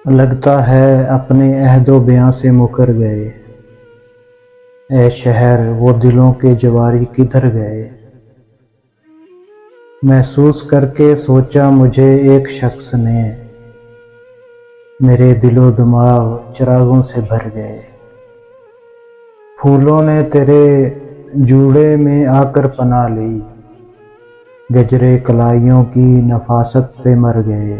لگتا ہے اپنے عہد و بیاں سے مکر گئے، اے شہر وہ دلوں کے جواری کدھر گئے؟ محسوس کر کے سوچا مجھے ایک شخص نے، میرے دل و دماغ چراغوں سے بھر گئے۔ پھولوں نے تیرے جوڑے میں آ کر پناہ لی، گجرے کلائیوں کی نفاست پہ مر گئے۔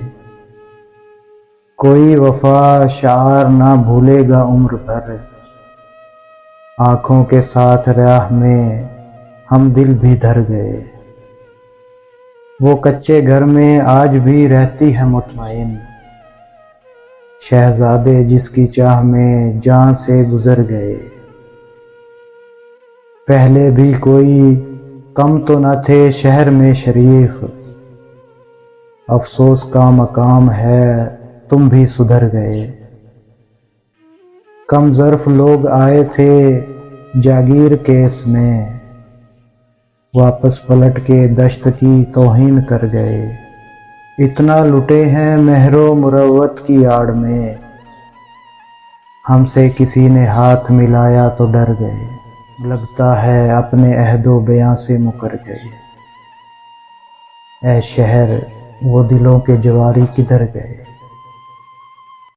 کوئی وفا شعار نہ بھولے گا عمر بھر، آنکھوں کے ساتھ راہ میں ہم دل بھی دھر گئے۔ وہ کچے گھر میں آج بھی رہتی ہے مطمئن، شہزادے جس کی چاہ میں جاں سے گزر گئے۔ پہلے بھی کوئی کم تو نہ تھے شہر میں شریف، افسوس کا مقام ہے تم بھی سدھر گئے۔ کم ظرف لوگ آئے تھے جاگیر کیس میں، واپس پلٹ کے دشت کی توہین کر گئے۔ اتنا لٹے ہیں مہر و مروت کی آڑ میں، ہم سے کسی نے ہاتھ ملایا تو ڈر گئے۔ لگتا ہے اپنے عہد و بیاں سے مکر گئے، اے شہر وہ دلوں کے جواری کدھر گئے؟